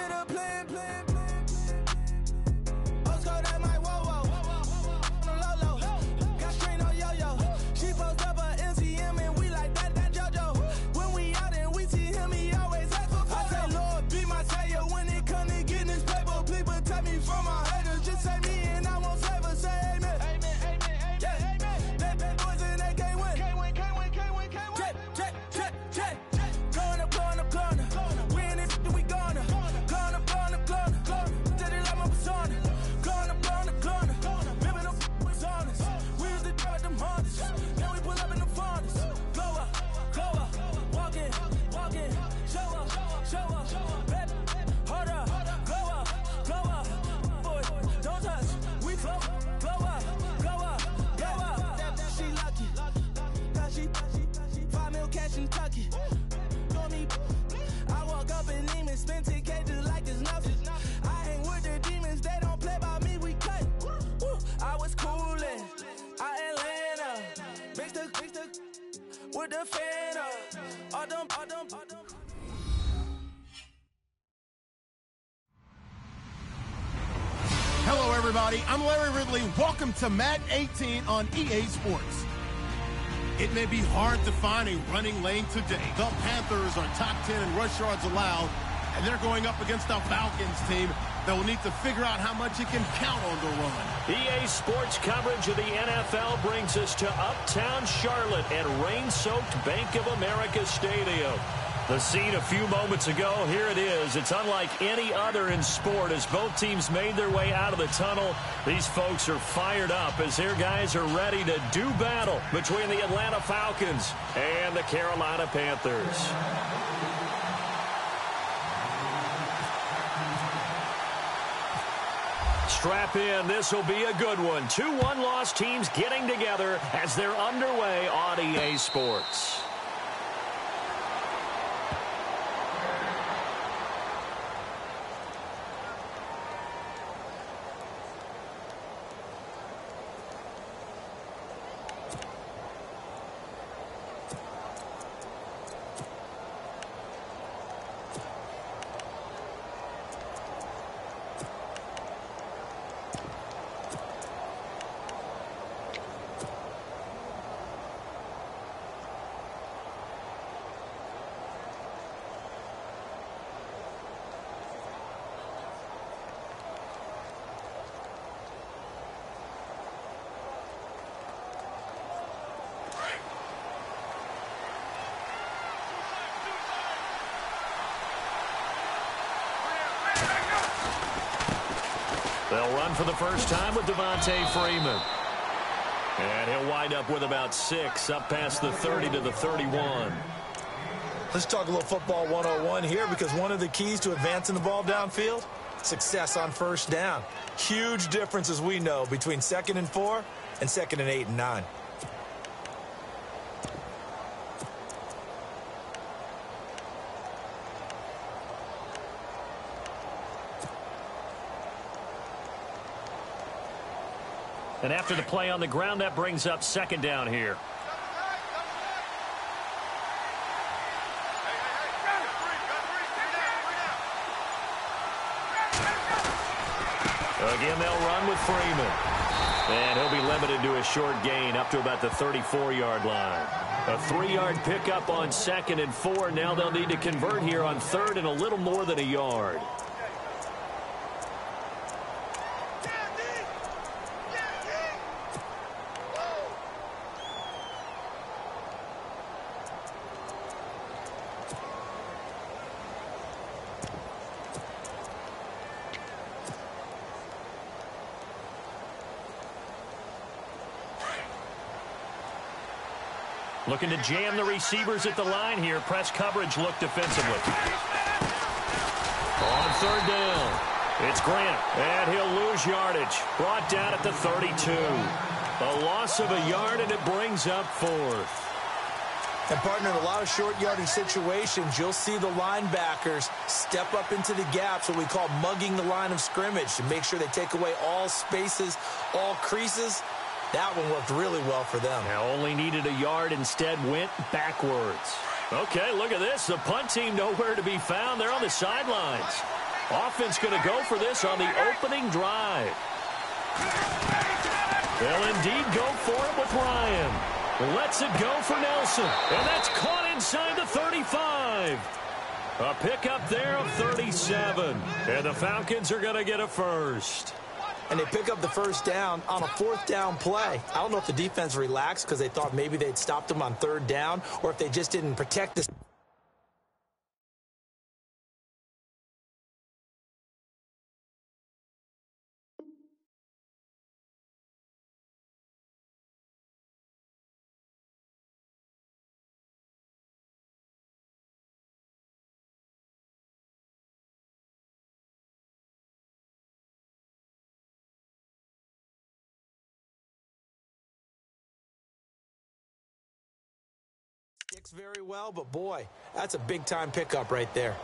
get a plan. Osco, that my whoa. Low. Got strain on yo-yo. She post up a MCM and we like that JoJo. When we out and we see him, he always ask for photo. I say, Lord, be my savior when it come to getting this paper. Please protect me from my haters. Just say me and I won't flavor. Say amen. Yeah. That boys and they can't win. Jet. Going up. We in it, we gonna. Going up. Did it like my persona. Going up. Ripping up was honest. We was the drive them hardest. Now we pull up in the furnace. Glow up. Walk in. Show up. Baby, hold up. Glow up. Boy, don't touch. We flow up. She lucky. Cause she 5 mil cash in Tucky. I walk up in demons, spend 10K just like it's nothing. I hang with the demons, they don't play by me, we cut. I was coolin', Atlanta, mixed with the Fanta. All them. Hello, everybody. I'm Larry Ridley. Welcome to Madden 18 on EA Sports. It may be hard to find a running lane today. The Panthers are top 10 in rush yards allowed, and they're going up against a Falcons team that will need to figure out how much it can count on the run. EA Sports coverage of the NFL brings us to Uptown Charlotte at rain-soaked Bank of America Stadium. The scene a few moments ago, here it is. It's unlike any other in sport as both teams made their way out of the tunnel. These folks are fired up as their guys are ready to do battle between the Atlanta Falcons and the Carolina Panthers. Strap in. This will be a good one. 2 one-loss teams getting together as they're underway on EA Sports. They'll run for the first time with Devontae Freeman. And he'll wind up with about 6 up past the 30 to the 31. Let's talk a little football 101 here, because one of the keys to advancing the ball downfield, success on first down. Huge difference, as we know, between 2nd and 4 and 2nd and 8 and 9. And after the play on the ground, that brings up 2nd down here. Again, they'll run with Freeman. And he'll be limited to a short gain up to about the 34-yard line. A 3-yard pickup on 2nd and 4. Now they'll need to convert here on 3rd and a little more than a yard. Looking to jam the receivers at the line here. Press coverage look defensively. On 3rd down, it's Grant, and he'll lose yardage. Brought down at the 32. A loss of a yard, and it brings up 4th. And, partner, in a lot of short yardage situations, you'll see the linebackers step up into the gaps, what we call mugging the line of scrimmage, to make sure they take away all spaces, all creases. That one worked really well for them. Now only needed a yard, instead went backwards. Okay, look at this. The punt team nowhere to be found. They're on the sidelines. Offense going to go for this on the opening drive. They'll indeed go for it with Ryan. Lets it go for Nelson. And that's caught inside the 35. A pickup there of 37. And the Falcons are going to get a first. And they pick up the first down on a fourth down play. I don't know if the defense relaxed because they thought maybe they'd stopped them on third down, or if they just didn't protect this. Sticks very well, but boy, that's a big-time pickup right there.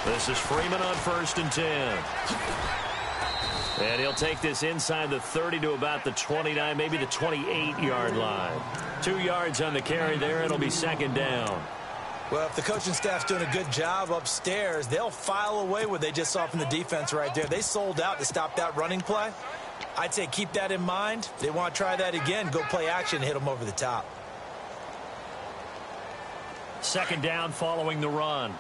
This is Freeman on 1st and 10. And he'll take this inside the 30 to about the 29, maybe the 28-yard line. 2 yards on the carry there. It'll be second down. Well, if the coaching staff's doing a good job upstairs, they'll file away what they just saw from the defense right there. They sold out to stop that running play. I'd say keep that in mind. If they want to try that again, go play action and hit them over the top. Second down following the run.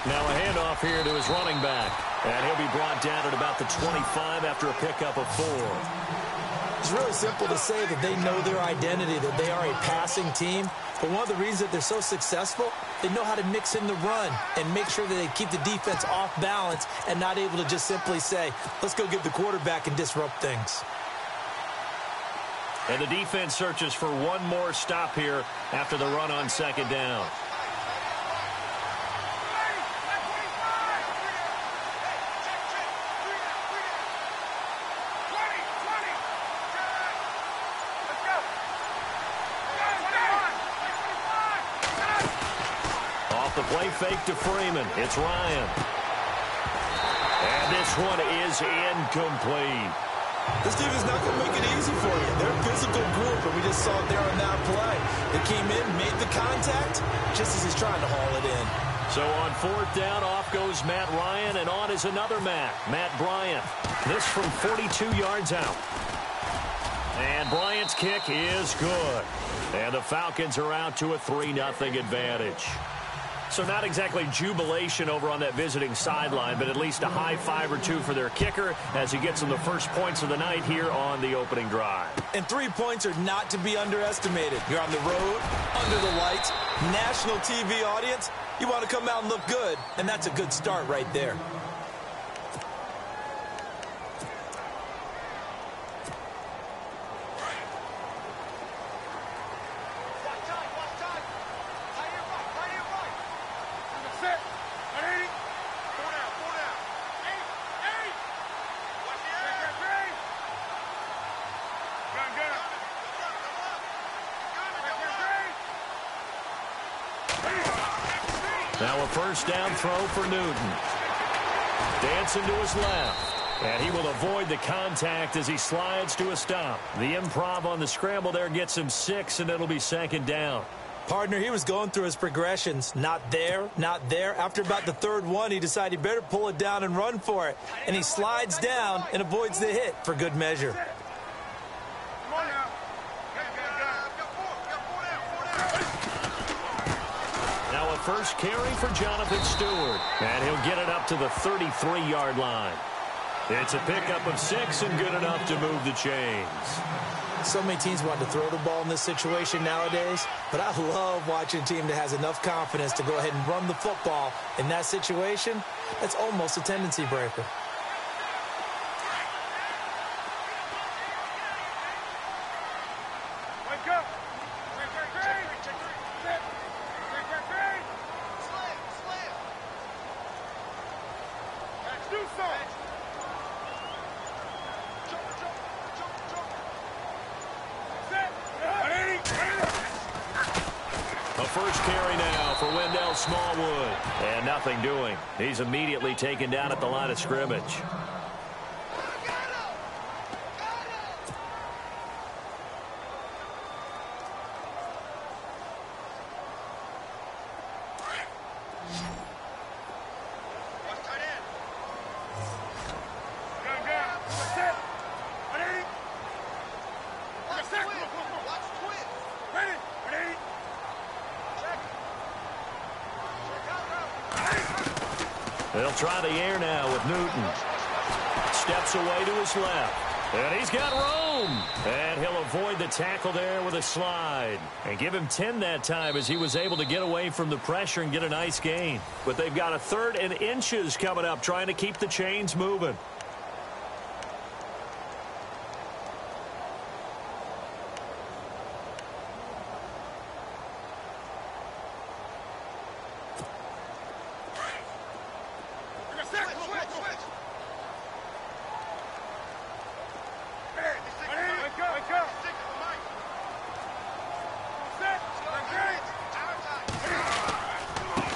Now a handoff here to his running back. And he'll be brought down at about the 25 after a pickup of 4. It's really simple to say that they know their identity, that they are a passing team. But one of the reasons that they're so successful, they know how to mix in the run and make sure that they keep the defense off balance and not able to just simply say, let's go get the quarterback and disrupt things. And the defense searches for one more stop here after the run on second down. The play fake to Freeman. It's Ryan. And this one is incomplete. This team is not going to make it easy for you. They're a physical group, and we just saw it there on that play. They came in, made the contact, just as he's trying to haul it in. So on 4th down, off goes Matt Ryan, and on is another Matt Bryant. This from 42 yards out. And Bryant's kick is good. And the Falcons are out to a 3-0 advantage. So not exactly jubilation over on that visiting sideline, but at least a high 5 or 2 for their kicker as he gets them the first points of the night here on the opening drive. And 3 points are not to be underestimated. You're on the road, under the lights, national TV audience. You want to come out and look good, and that's a good start right there. Now a first down throw for Newton. Dancing to his left. And he will avoid the contact as he slides to a stop. The improv on the scramble there gets him 6, and it'll be second down. Partner, he was going through his progressions. Not there, not there. After about the 3rd one, he decided he better pull it down and run for it. And he slides down and avoids the hit for good measure. First carry for Jonathan Stewart. And he'll get it up to the 33-yard line. It's a pickup of 6 and good enough to move the chains. So many teams want to throw the ball in this situation nowadays, but I love watching a team that has enough confidence to go ahead and run the football. In that situation, that's almost a tendency breaker. A first carry now for Wendell Smallwood. And nothing doing. He's immediately taken down at the line of scrimmage. They'll try the air now with Newton. Steps away to his left. And he's got room. And he'll avoid the tackle there with a slide. And give him 10 that time as he was able to get away from the pressure and get a nice gain. But they've got a 3rd and inches coming up, trying to keep the chains moving.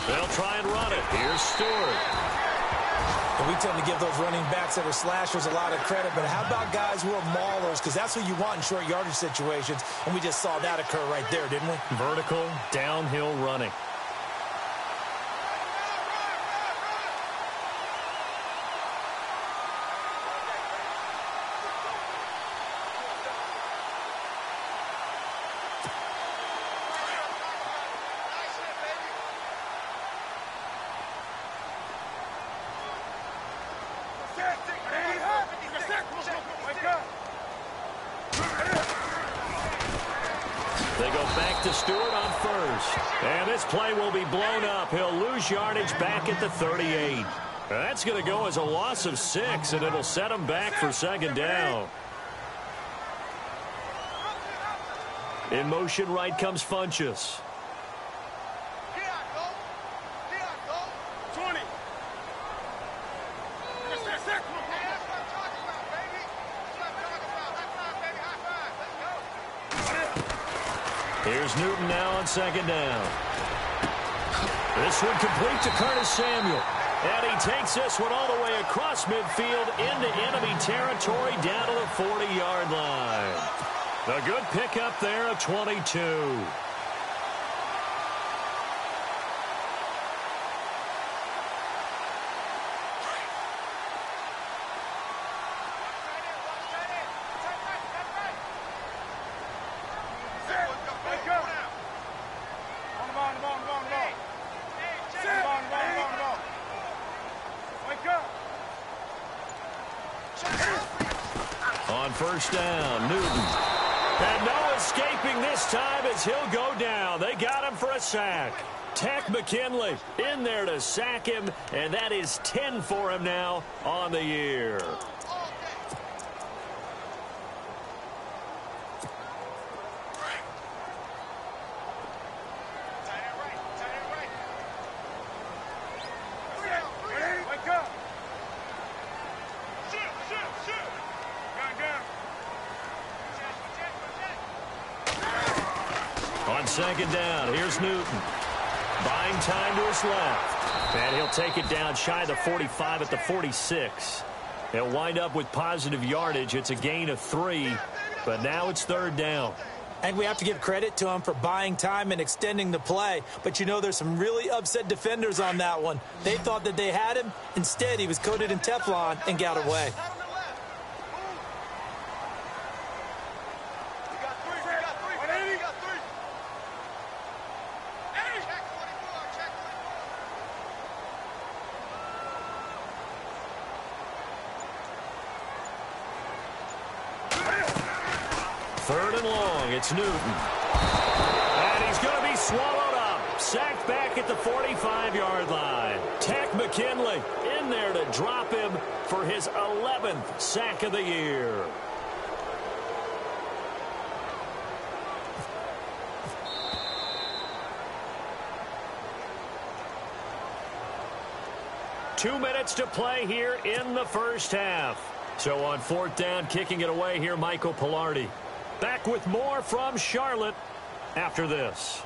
They'll try and run it. Here's Stewart. And we tend to give those running backs that are slashers a lot of credit, but how about guys who are maulers? Because that's what you want in short yardage situations, and we just saw that occur right there, didn't we? Vertical, downhill running. They go back to Stewart on first. And this play will be blown up. He'll lose yardage back at the 38. That's going to go as a loss of 6, and it'll set him back for 2nd down. In motion right comes Funchess. Here's Newton now on 2nd down. This one complete to Curtis Samuel. And he takes this one all the way across midfield into enemy territory down to the 40-yard line. A good pickup there of 22. On 1st down, Newton. And no escaping this time as he'll go down. They got him for a sack. Tech McKinley in there to sack him, and that is 10 for him now on the year. On 2nd down, here's Newton. Buying time to his left. And he'll take it down shy of the 45 at the 46. He'll wind up with positive yardage. It's a gain of 3, but now it's 3rd down. And we have to give credit to him for buying time and extending the play. But, you know, there's some really upset defenders on that one. They thought that they had him. Instead, he was coated in Teflon and got away. Third and long, it's Newton. And he's going to be swallowed up. Sacked back at the 45-yard line. Tech McKinley in there to drop him for his 11th sack of the year. Two minutes to play here in the first half. So on 4th down, kicking it away here, Michael Pilardi. Back with more from Charlotte after this.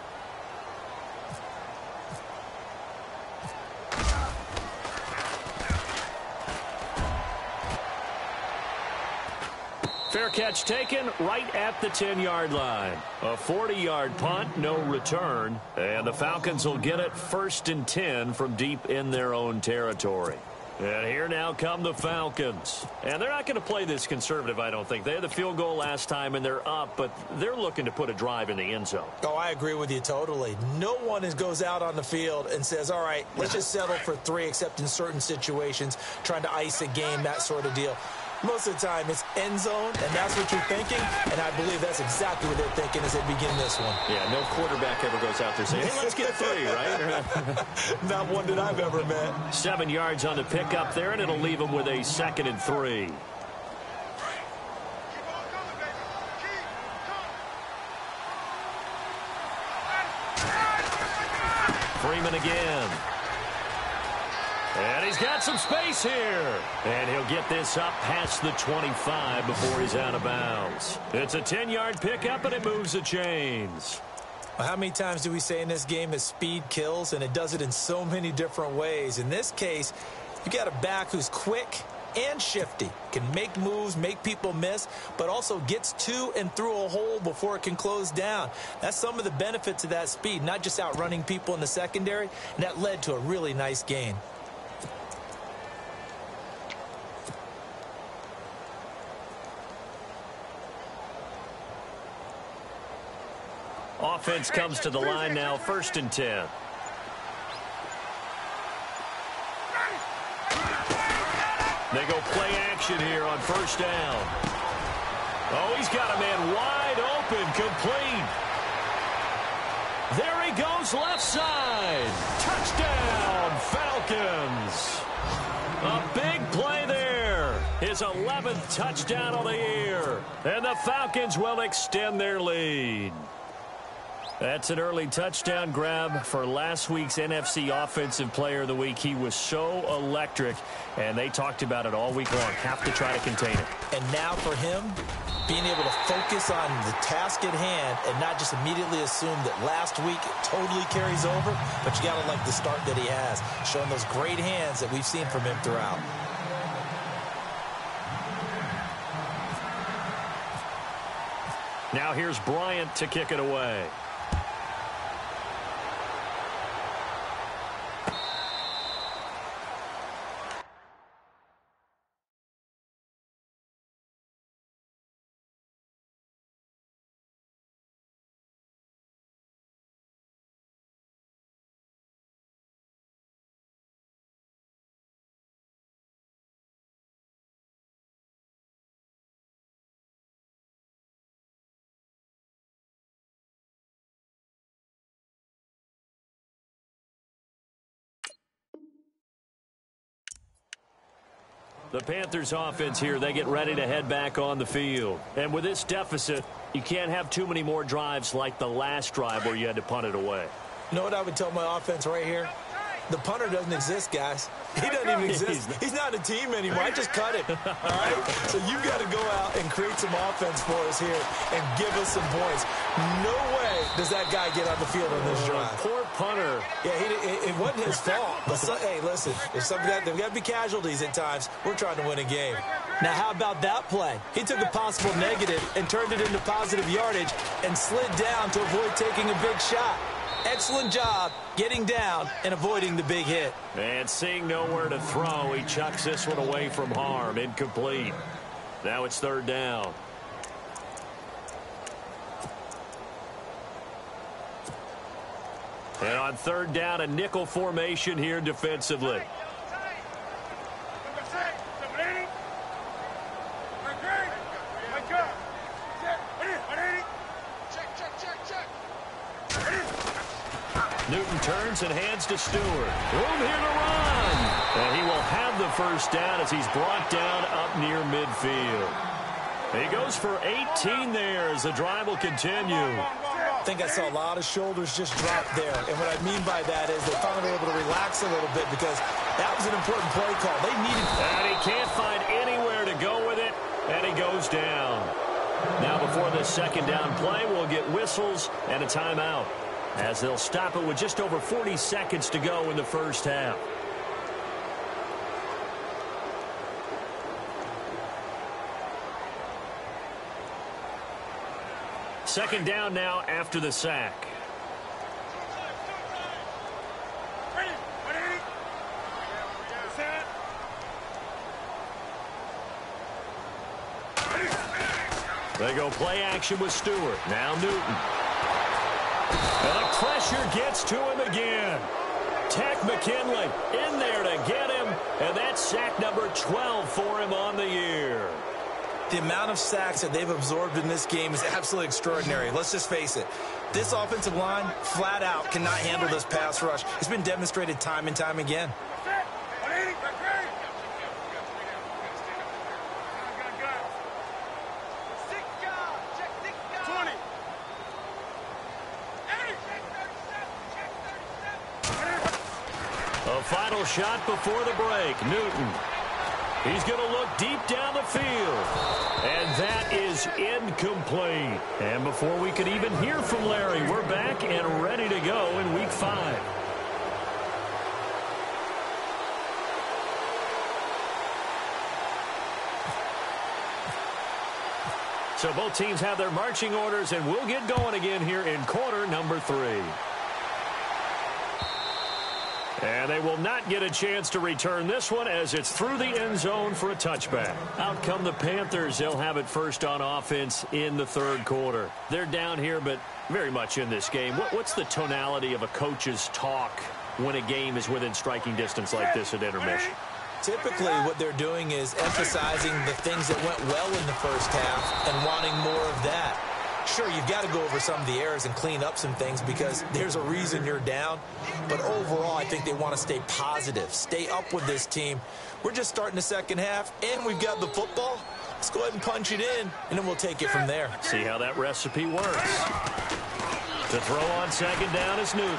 Fair catch taken right at the 10-yard line. A 40-yard punt, no return. And the Falcons will get it 1st and 10 from deep in their own territory. And here now come the Falcons. And they're not going to play this conservative, I don't think. They had the field goal last time, and they're up, but they're looking to put a drive in the end zone. Oh, I agree with you totally. No one goes out on the field and says, all right, let's just settle for 3, except in certain situations, trying to ice a game, that sort of deal. Most of the time, it's end zone, and that's what you're thinking, and I believe that's exactly what they're thinking as they begin this one. Yeah, no quarterback ever goes out there saying, hey, let's get 3, right? Not one that I've ever met. 7 yards on the pickup there, and it'll leave them with a 2nd and 3. Freeman again. And he's got some space here. And he'll get this up past the 25 before he's out of bounds. It's a 10-yard pickup, and it moves the chains. Well, how many times do we say in this game that speed kills, and it does it in so many different ways? In this case, you got a back who's quick and shifty, can make moves, make people miss, but also gets to and through a hole before it can close down. That's some of the benefits of that speed, not just outrunning people in the secondary, and that led to a really nice gain. Offense comes to the line now, 1st and 10. They go play action here on 1st down. Oh, he's got a man wide open, complete. There he goes, left side. Touchdown, Falcons. A big play there. His 11th touchdown of the year. And the Falcons will extend their lead. That's an early touchdown grab for last week's NFC Offensive Player of the Week. He was so electric, and they talked about it all week long. Have to try to contain it. And now for him, being able to focus on the task at hand and not just immediately assume that last week totally carries over, but you got to like the start that he has, showing those great hands that we've seen from him throughout. Now here's Bryant to kick it away. The Panthers offense here, they get ready to head back on the field. And with this deficit, you can't have too many more drives like the last drive where you had to punt it away. You know what I would tell my offense right here? The punter doesn't exist, guys. He doesn't even exist. He's not a team anymore. I just cut him. All right? So you've got to go out and create some offense for us here and give us some points. No way does that guy get on the field on this drive. Poor punter. Yeah, it wasn't his fault. But hey, listen, if there've got to be casualties at times. We're trying to win a game. Now, how about that play? He took a possible negative and turned it into positive yardage and slid down to avoid taking a big shot. Excellent job getting down and avoiding the big hit. And seeing nowhere to throw, he chucks this one away from harm. Incomplete. Now it's 3rd down. And on 3rd down, a nickel formation here defensively. Newton turns and hands to Stewart. Room here to run. And he will have the 1st down as he's brought down up near midfield. He goes for 18 there as the drive will continue. I think I saw a lot of shoulders just drop there. And what I mean by that is they finally were able to relax a little bit because that was an important play call. They needed... And he can't find anywhere to go with it, and he goes down. Now before this 2nd down play, we'll get whistles and a timeout, as they'll stop it with just over 40 seconds to go in the 1st half. Second down now after the sack. They go play action with Stewart. Now Newton. And the pressure gets to him again. Tech McKinley in there to get him. And that's sack number 12 for him on the year. The amount of sacks that they've absorbed in this game is absolutely extraordinary. Let's just face it. This offensive line, flat out, cannot handle this pass rush. It's been demonstrated time and time again. A final shot before the break. Newton. He's going to look deep down the field. And that is incomplete. And before we could even hear from Larry, we're back and ready to go in Week 5. So both teams have their marching orders, and we'll get going again here in quarter number 3. And they will not get a chance to return this one as it's through the end zone for a touchback. Out come the Panthers. They'll have it first on offense in the third quarter. They're down here, but very much in this game. What's the tonality of a coach's talk when a game is within striking distance like this at intermission? Typically, what they're doing is emphasizing the things that went well in the first half and wanting more of that. Sure, you've got to go over some of the errors and clean up some things because there's a reason you're down. But overall, I think they want to stay positive, stay up with this team. We're just starting the second half, and we've got the football. Let's go ahead and punch it in, and then we'll take it from there. See how that recipe works. To throw on second down is Newton.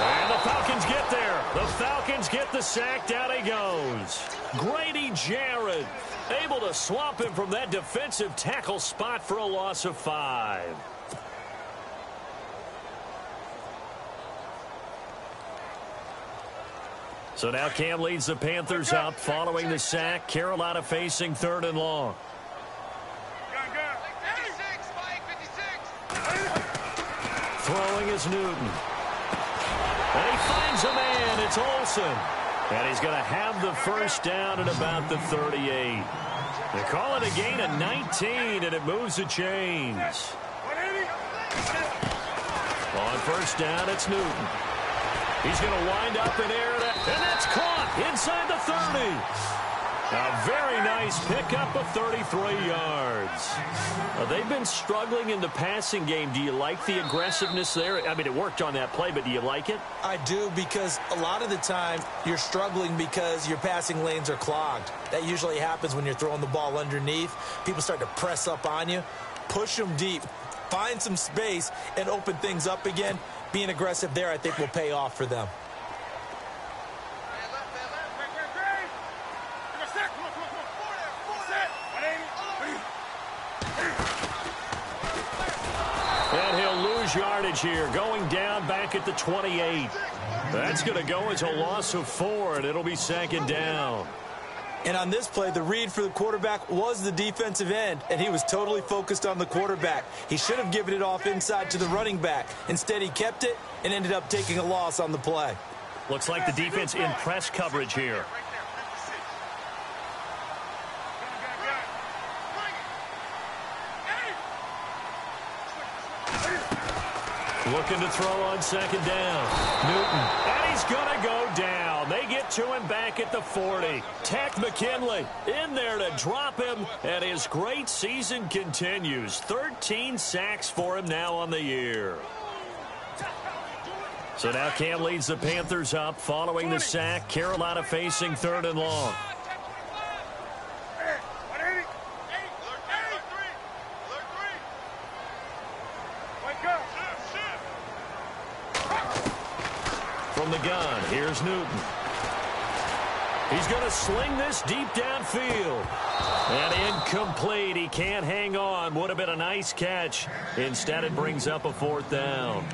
And the Falcons get there. The Falcons get the sack. Down he goes. Grady Jarrett able to swamp him from that defensive tackle spot for a loss of 5. So now Cam leads the Panthers up following the sack. Carolina facing 3rd and long. Throwing is Newton. And he finds a man. It's Olsen. And he's going to have the first down at about the 38. They call it a gain of 19, and it moves the chains. On first down, it's Newton. He's going to wind up in air, and that's caught inside the 30. A very nice pickup of 33 yards. They've been struggling in the passing game. Do you like the aggressiveness there? I mean, it worked on that play, but do you like it? I do, because a lot of the time you're struggling because your passing lanes are clogged. That usually happens when you're throwing the ball underneath. People start to press up on you. Push them deep. Find some space and open things up again. Being aggressive there, I think, will pay off for them. And he'll lose yardage here, going down back at the 28. That's going to go as a loss of 4, and it'll be second down. And on this play, the read for the quarterback was the defensive end, and he was totally focused on the quarterback. He should have given it off inside to the running back. Instead, he kept it and ended up taking a loss on the play. Looks like the defense in press coverage here. Looking to throw on second down. Newton. And he's going to go down. They get to him back at the 40. Tech McKinley in there to drop him. And his great season continues. 13 sacks for him now on the year. So now Cam leads the Panthers up following the sack. Carolina facing 3rd and long. From the gun, here's Newton. He's going to sling this deep downfield. And incomplete. He can't hang on. Would have been a nice catch. Instead, it brings up a 4th down.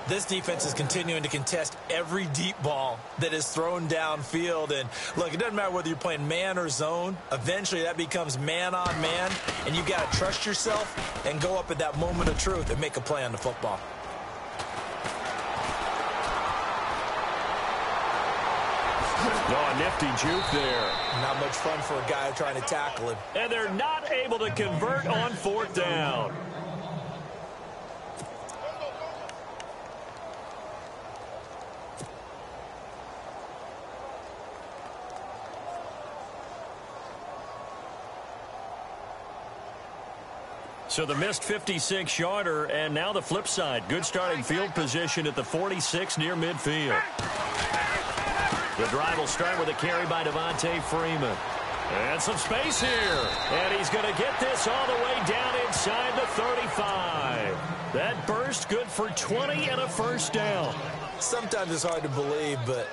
This defense is continuing to contest every deep ball that is thrown downfield. And, look, it doesn't matter whether you're playing man or zone. Eventually, that becomes man on man, and you got to trust yourself and go up at that moment of truth and make a play on the football. Oh, a nifty juke there. Not much fun for a guy trying to tackle him. And they're not able to convert on 4th down. So the missed 56-yarder, and now the flip side. Good starting field position at the 46 near midfield. The drive will start with a carry by Devontae Freeman. And some space here. And he's going to get this all the way down inside the 35. That burst good for 20 and a first down. Sometimes it's hard to believe, but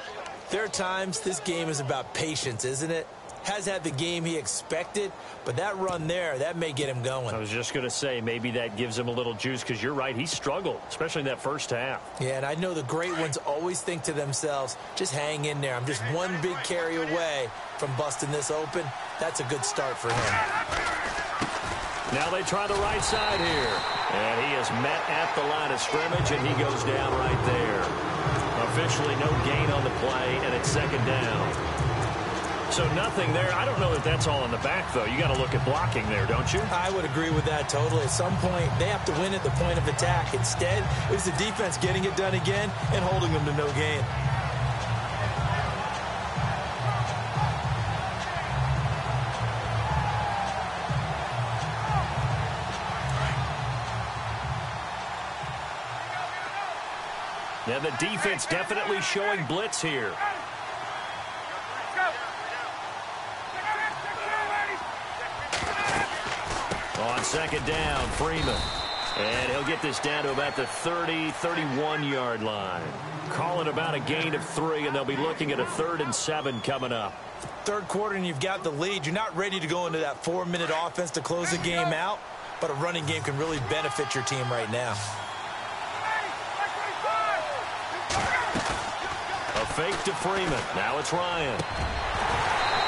there are times this game is about patience, isn't it? Has had the game he expected, but that run there, that may get him going. I was just going to say, maybe that gives him a little juice, because you're right, he struggled, especially in that first half. Yeah, and I know the great ones always think to themselves, just hang in there. I'm just one big carry away from busting this open. That's a good start for him. Now they try the right side here. And he is met at the line of scrimmage, and he goes down right there. Officially no gain on the play, and it's 2nd down. So nothing there. I don't know that that's all in the back, though. You got to look at blocking there, don't you? I would agree with that totally. At some point, they have to win at the point of attack. Instead, it was the defense getting it done again and holding them to no gain. Yeah, the defense definitely showing blitz here. On 2nd down, Freeman. And he'll get this down to about the 30, 31-yard line. Call it about a gain of 3, and they'll be looking at a 3rd and 7 coming up. Third quarter, and you've got the lead. You're not ready to go into that 4-minute offense to close the game out, but a running game can really benefit your team right now. A fake to Freeman. Now it's Ryan.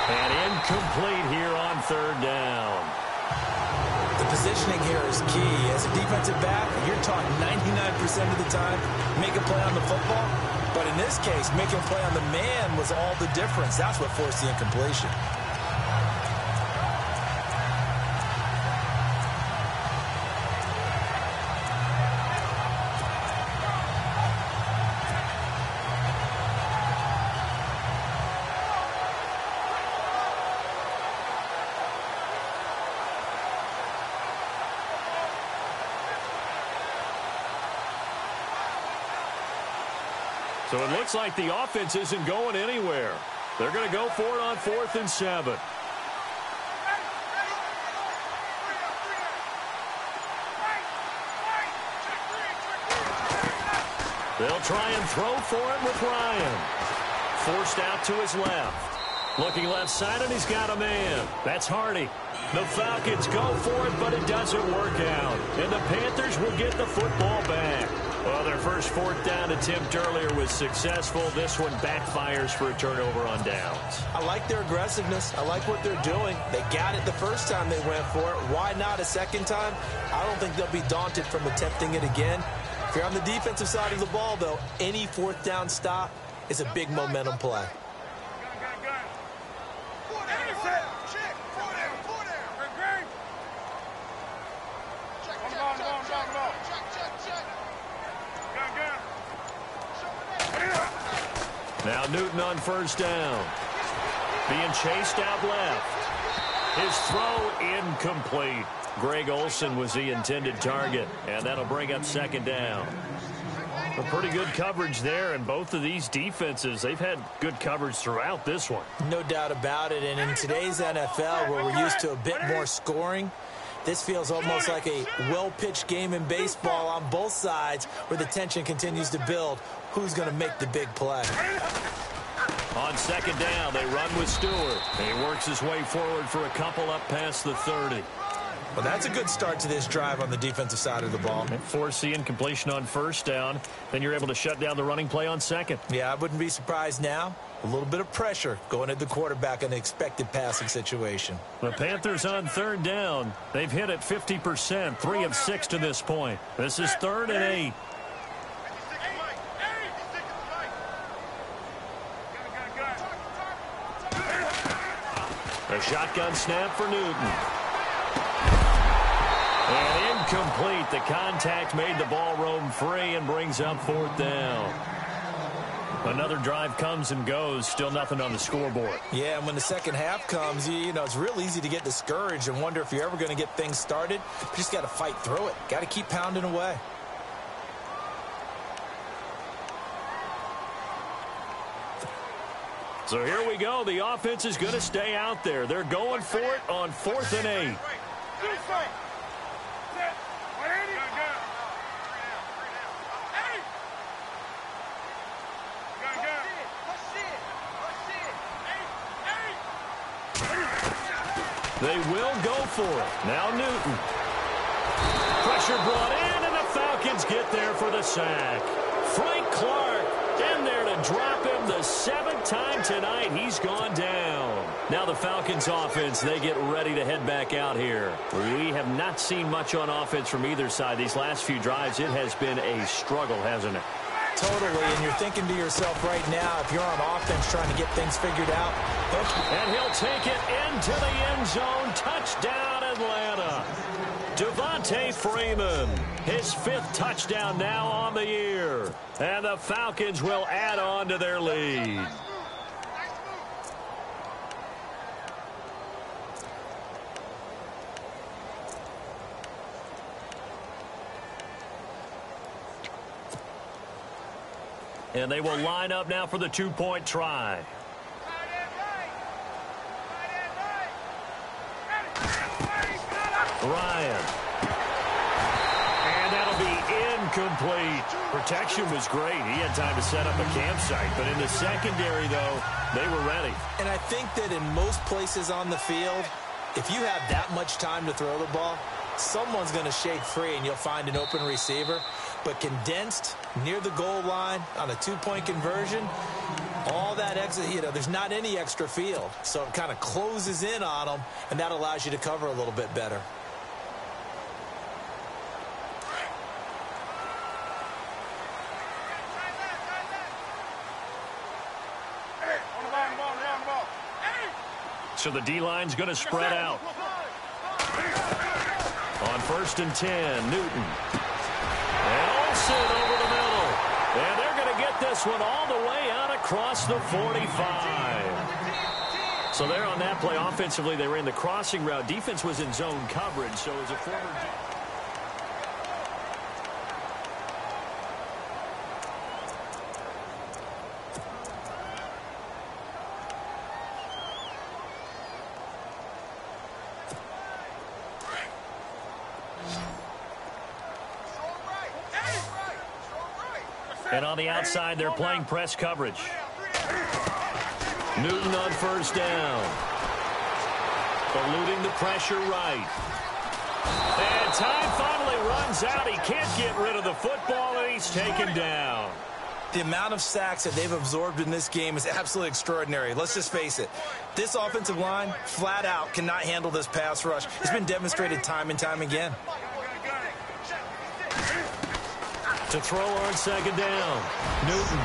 And incomplete here on 3rd down. The positioning here is key. As a defensive back, you're taught 99% of the time, make a play on the football. But in this case, making a play on the man was all the difference. That's what forced the incompletion. So it looks like the offense isn't going anywhere. They're going to go for it on 4th and 7. They'll try and throw for him with Ryan. Forced out to his left. Looking left side, and he's got a man. That's Hardy. The Falcons go for it, but it doesn't work out. And the Panthers will get the football back. Well, their first 4th down attempt earlier was successful. This one backfires for a turnover on downs. I like their aggressiveness. I like what they're doing. They got it the first time they went for it. Why not a second time? I don't think they'll be daunted from attempting it again. If you're on the defensive side of the ball, though, any 4th down stop is a big momentum play. Now Newton on 1st down. Being chased out left. His throw incomplete. Greg Olsen was the intended target, and that'll bring up 2nd down. A pretty good coverage there, and both of these defenses, they've had good coverage throughout this one. No doubt about it, and in today's NFL, where we're used to a bit more scoring, this feels almost like a well-pitched game in baseball on both sides where the tension continues to build. Who's going to make the big play? On 2nd down, they run with Stewart. He works his way forward for a couple up past the 30. Well, that's a good start to this drive on the defensive side of the ball. Force the incompletion on first down. Then you're able to shut down the running play on second. Yeah, I wouldn't be surprised now. A little bit of pressure going at the quarterback in an expected passing situation. The Panthers on third down. They've hit it 50%, 3 of 6 to this point. This is 3rd and 8. A shotgun snap for Newton. And incomplete. The contact made the ball roam free and brings up 4th down. Another drive comes and goes. Still nothing on the scoreboard. Yeah, and when the second half comes, you know, it's real easy to get discouraged and wonder if you're ever going to get things started. You just got to fight through it. Got to keep pounding away. So here we go. The offense is going to stay out there. They're going for it on 4th and 8. They will go for it. Now Newton. Pressure brought in, and the Falcons get there for the sack. Frank Clark in there to drop him the 7th time tonight. He's gone down. Now the Falcons offense, they get ready to head back out here. We have not seen much on offense from either side. These last few drives, it has been a struggle, hasn't it? Totally, and you're thinking to yourself right now, if you're on offense trying to get things figured out. And he'll take it into the end zone. Touchdown, Atlanta. Devontae Freeman, his 5th touchdown now on the year. And the Falcons will add on to their lead. And they will line up now for the 2-point try. Ryan. And that'll be incomplete. Protection was great. He had time to set up a campsite. But in the secondary, though, they were ready. And I think that in most places on the field, if you have that much time to throw the ball, someone's going to shake free and you'll find an open receiver. But condensed near the goal line on a 2-point conversion, all that extra, you know, there's not any extra field. So it kind of closes in on them, and that allows you to cover a little bit better. So the D-line's going to spread out. On 1st and 10, Newton. And Olsen over the middle. And they're going to get this one all the way out across the 45. So there on that play, offensively, they ran the crossing route. Defense was in zone coverage, so as a former... And on the outside, they're playing press coverage. Newton on 1st down. Eluding the pressure right. And time finally runs out. He can't get rid of the football, and he's taken down. The amount of sacks that they've absorbed in this game is absolutely extraordinary. Let's just face it. This offensive line, flat out, cannot handle this pass rush. It's been demonstrated time and time again. To throw on 2nd down, Newton.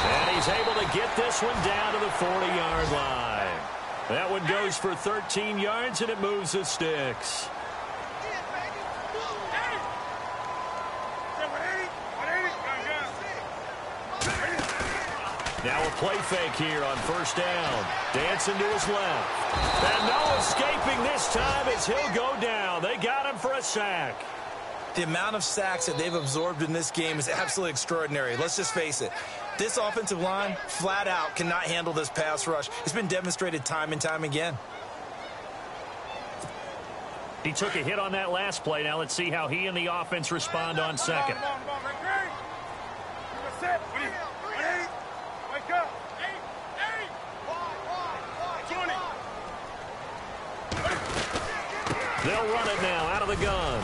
And he's able to get this one down to the 40-yard line. That one goes for 13 yards, and it moves the sticks. Now a play fake here on 1st down. Dancing to his left. And no escaping this time as he'll go down. They got him for a sack. The amount of sacks that they've absorbed in this game is absolutely extraordinary. Let's just face it. This offensive line, flat out, cannot handle this pass rush. It's been demonstrated time and time again. He took a hit on that last play. Now let's see how he and the offense respond on 2nd. They'll run it now out of the gun.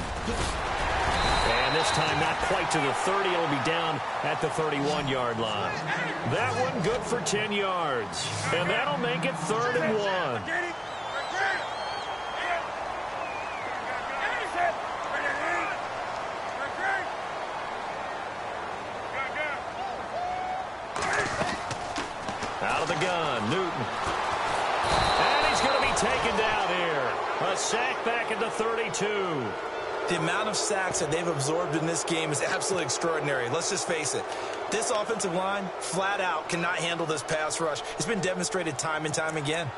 And this time not quite to the 30. It'll be down at the 31-yard line. That one good for 10 yards. And that'll make it 3rd and 1. Out of the gun, Newton. And he's going to be taken down here. A sack back at the 32. The amount of sacks that they've absorbed in this game is absolutely extraordinary. Let's just face it. This offensive line, flat out, cannot handle this pass rush. It's been demonstrated time and time again.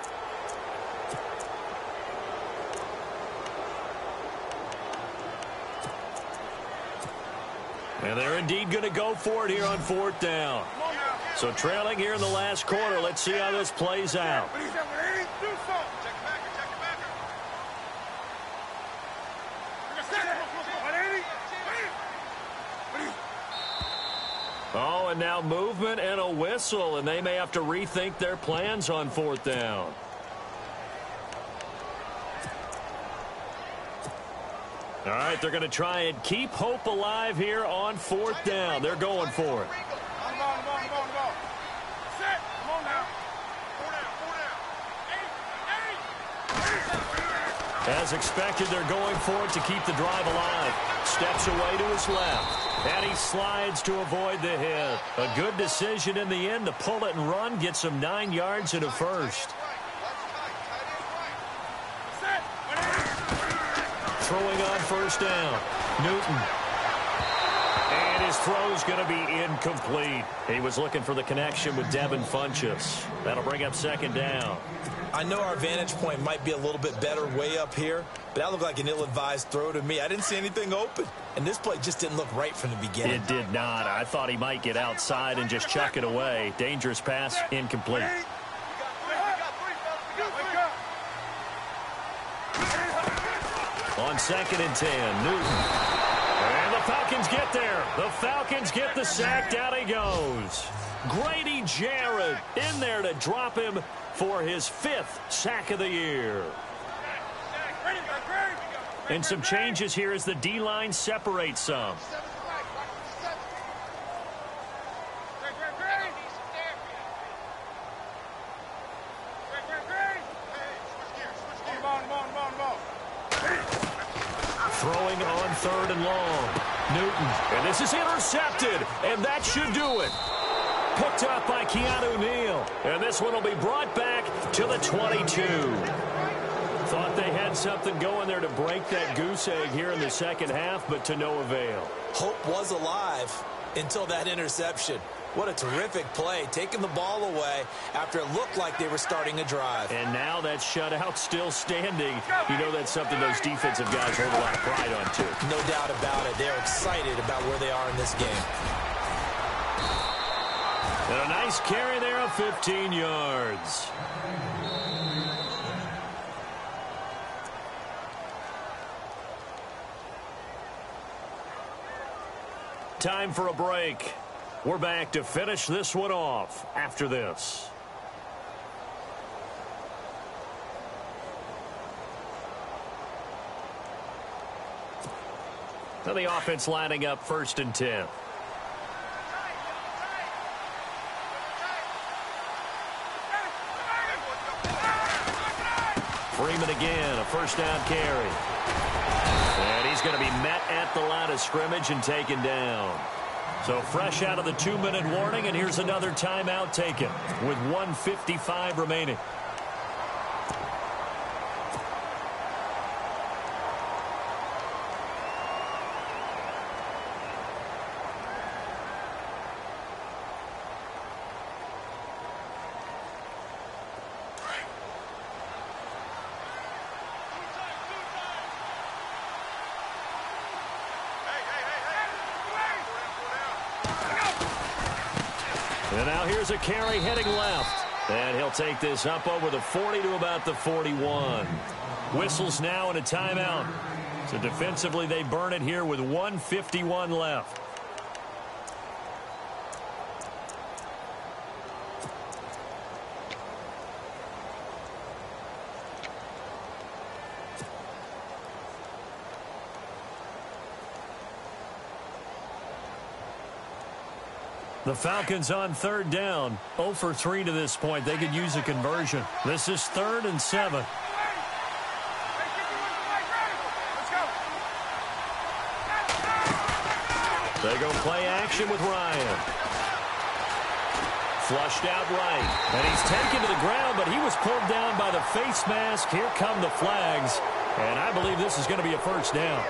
And they're indeed going to go for it here on 4th down. So trailing here in the last quarter. Let's see how this plays out. Oh, and now movement and a whistle, and they may have to rethink their plans on 4th down. All right, they're going to try and keep hope alive here on 4th down. They're going for it. As expected, they're going for it to keep the drive alive. Steps away to his left. And he slides to avoid the hit. A good decision in the end to pull it and run. Get some 9 yards and a first. Throwing on 1st down. Newton. And his throw's going to be incomplete. He was looking for the connection with Devin Funchess. That'll bring up 2nd down. I know our vantage point might be a little bit better way up here, but that looked like an ill-advised throw to me. I didn't see anything open, and this play just didn't look right from the beginning. It did not. I thought he might get outside and just chuck it away. Dangerous pass, incomplete. On 2nd and 10, Newton. And the Falcons get there. The Falcons get the sack. Down he goes. Grady Jarrett in there to drop him for his 5th sack of the year. And some changes here as the D-line separates some. Throwing on 3rd and long. Newton. And this is intercepted. And that should do it. Picked up by Keanu Neal. And this one will be brought back to the 22. Thought they had something going there to break that goose egg here in the 2nd half, but to no avail. Hope was alive until that interception. What a terrific play, taking the ball away after it looked like they were starting a drive. And now that shutout still standing. You know that's something those defensive guys hold a lot of pride on, too. No doubt about it. They're excited about where they are in this game. And a nice carry there of 15 yards. Time for a break. We're back to finish this one off after this. So the offense lining up 1st and 10. Freeman again, a 1st down carry. And he's going to be met at the line of scrimmage and taken down. So fresh out of the 2-minute warning, and here's another timeout taken with 1:55 remaining. And now here's a carry heading left. And he'll take this up over the 40 to about the 41. Whistles now and a timeout. So defensively they burn it here with 1:51 left. The Falcons on third down. 0 for 3 to this point. They could use a conversion. This is 3rd and 7. They go play action with Ryan. Flushed out right. And he's taken to the ground, but he was pulled down by the face mask. Here come the flags. And I believe this is going to be a first down.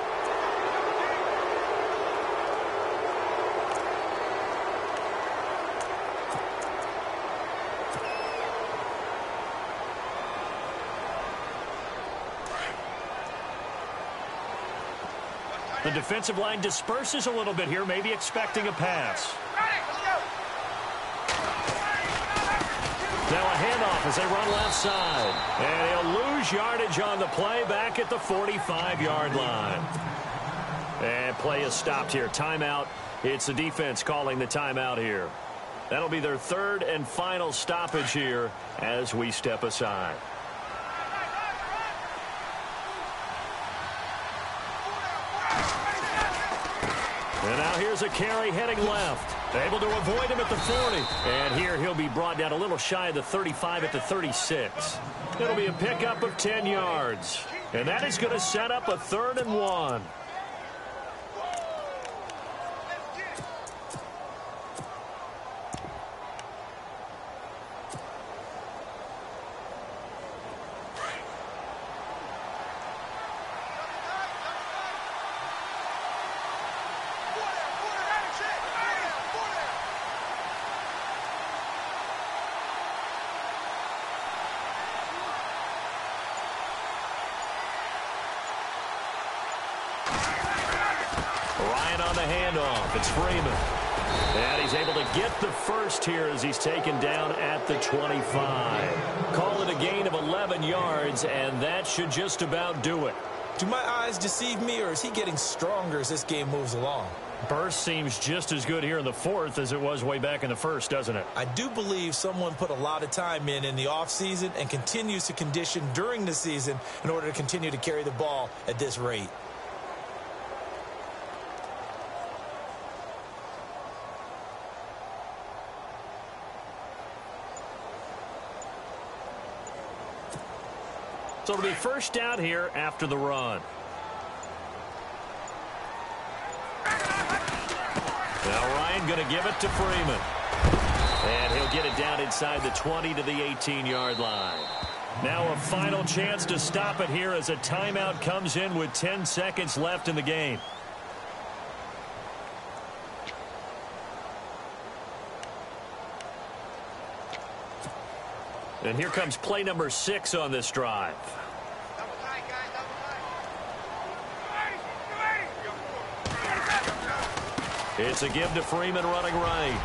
The defensive line disperses a little bit here, maybe expecting a pass. Now a handoff as they run left side. And he'll lose yardage on the play back at the 45-yard line. And play is stopped here. Timeout. It's the defense calling the timeout here. That'll be their 3rd and final stoppage here as we step aside. And now here's a carry heading left. Able to avoid him at the 40. And here he'll be brought down a little shy of the 35 at the 36. It'll be a pickup of 10 yards. And that is going to set up a 3rd and 1. Ryan on the handoff. It's Freeman. And he's able to get the first here as he's taken down at the 25. Call it a gain of 11 yards, and that should just about do it. Do my eyes deceive me, or is he getting stronger as this game moves along? Burst seems just as good here in the 4th as it was way back in the 1st, doesn't it? I do believe someone put a lot of time in the offseason and continues to condition during the season in order to continue to carry the ball at this rate. So it'll be first down here after the run. Now Ryan going to give it to Freeman. And he'll get it down inside the 20 to the 18-yard line. Now a final chance to stop it here as a timeout comes in with 10 seconds left in the game. And here comes play number 6 on this drive. It's a give to Freeman running right.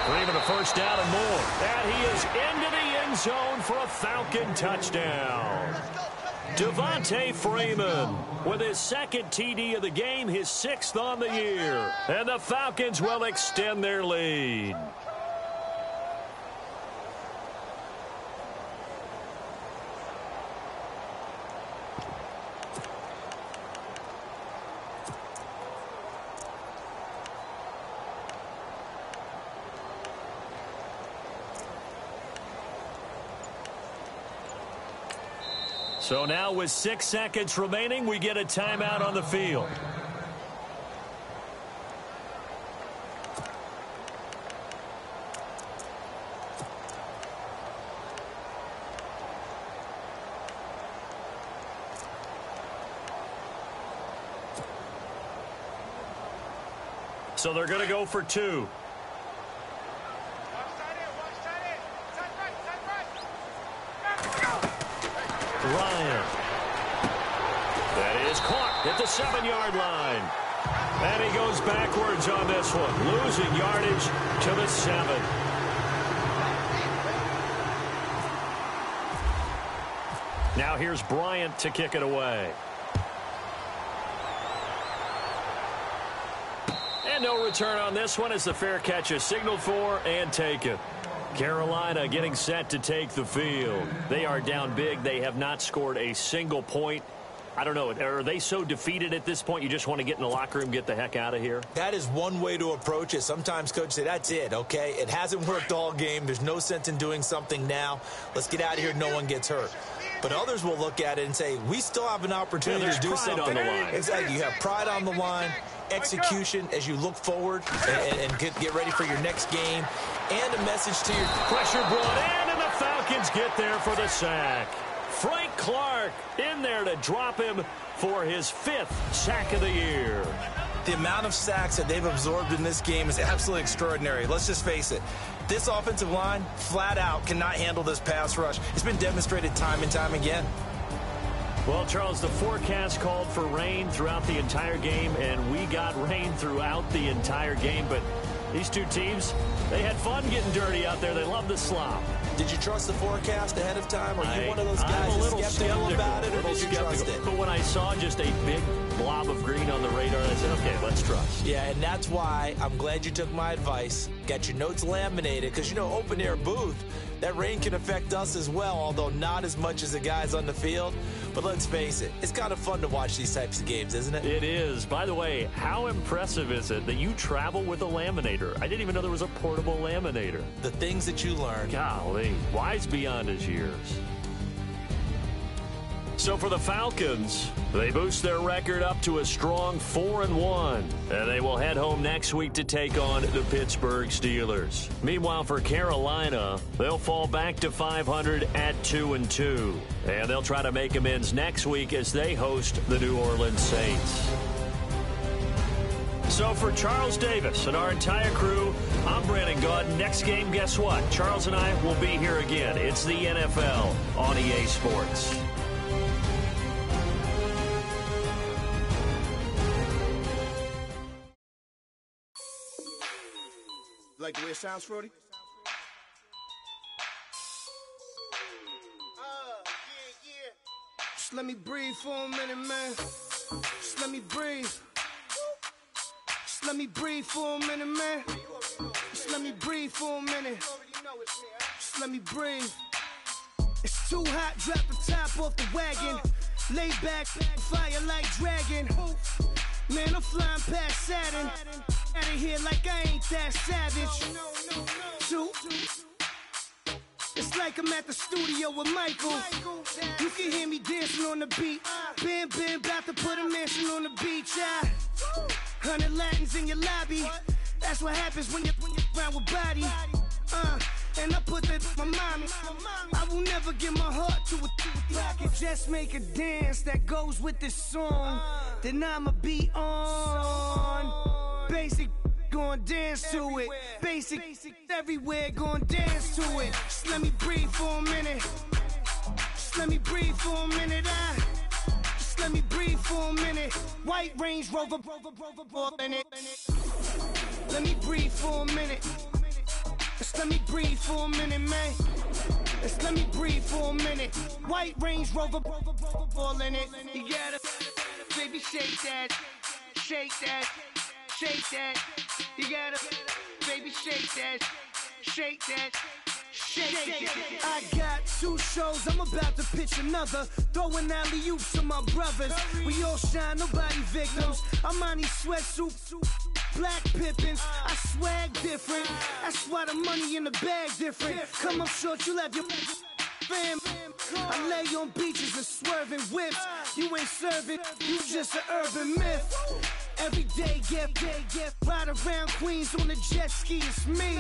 Freeman a first down and more. And he is into the end zone for a Falcon touchdown. Devontae Freeman with his 2nd TD of the game, his 6th on the year. And the Falcons will extend their lead. So now with 6 seconds remaining, we get a timeout on the field. So they're going to go for 2. Ryan. That is caught at the 7-yard line. And he goes backwards on this one, losing yardage to the 7. Now here's Bryant to kick it away. And no return on this one as the fair catch is signaled for and taken. Carolina getting set to take the field. They are down big. They have not scored a single point I don't know, are they so defeated at this point you just want to get in the locker room, get the heck out of here? That is one way to approach it. Sometimes coaches say, that's it, okay? It hasn't worked all game. There's no sense in doing something now. Let's get out of here. No one gets hurt. But others will look at it and say, we still have an opportunity to do something. On the line. Exactly. You have pride on the line, execution as you look forward and get ready for your next game, and a message to your... Pressure brought in, and the Falcons get there for the sack. Frank Clark in there to drop him for his 5th sack of the year. The amount of sacks that they've absorbed in this game is absolutely extraordinary. Let's just face it. This offensive line, flat out, cannot handle this pass rush. It's been demonstrated time and time again. Well, Charles, the forecast called for rain throughout the entire game, and we got rain throughout the entire game. But these two teams, they had fun getting dirty out there. They love the slop. Did you trust the forecast ahead of time? Are you one of those guys that's skeptical about it, or did you trust it? But when I saw just a big blob of green on the radar, I said, okay, let's trust. Yeah, and that's why I'm glad you took my advice. Got your notes laminated, because, you know, open-air booth, that rain can affect us as well, although not as much as the guys on the field. But let's face it, it's kind of fun to watch these types of games, isn't it? It is. By the way, how impressive is it that you travel with a laminator? I didn't even know there was a portable laminator. The things that you learn. Golly, wise beyond his years. So for the Falcons, they boost their record up to a strong 4-1, and they will head home next week to take on the Pittsburgh Steelers. Meanwhile, for Carolina, they'll fall back to 500 at 2-2, and they'll try to make amends next week as they host the New Orleans Saints. So for Charles Davis and our entire crew, I'm Brandon Gaudin. Next game, guess what? Charles and I will be here again. It's the NFL on EA Sports. Like the way it sounds, Frody? Just let me breathe for a minute, man. Just let me breathe. Just let me breathe for a minute, man. Just let me breathe for a minute. Just let me breathe. It's too hot, drop the top off the wagon. Lay back, fire like dragon. Man, I'm flying past Saturn. Out of here like I ain't that savage. Two. It's like I'm at the studio with Michael. You can hear me dancing on the beat. Bam, bam, about to put a mansion on the beach. 100 Latins in your lobby. That's what happens when you're around with body. And I put that in my mommy. I will never give my heart to a I can just make a dance that goes with this song. Then I'ma be on. Basic, gon' dance to it. Basic, everywhere, gon' dance to it. Just let me breathe for a minute. Just let me breathe for a minute. Just let me breathe for a minute. White Range Rover, in it. Let me breathe for a minute. Just let me breathe for a minute, man. Just let me breathe for a minute. White Range Rover, ball in it. You gotta, baby, shake that, shake that, shake that. You gotta, baby, shake that, shake that. Shake. I got 2 shows, I'm about to pitch another. Throwing alley-oops to my brothers. We all shine, nobody victims. I'm on these sweatsuits, black Pippins. I swag different. That's why the money in the bag different. Come up short, you have your fam. I lay on beaches and swerving whips. You ain't serving, you just an urban myth. Every day, get ride around Queens on a jet ski, it's me.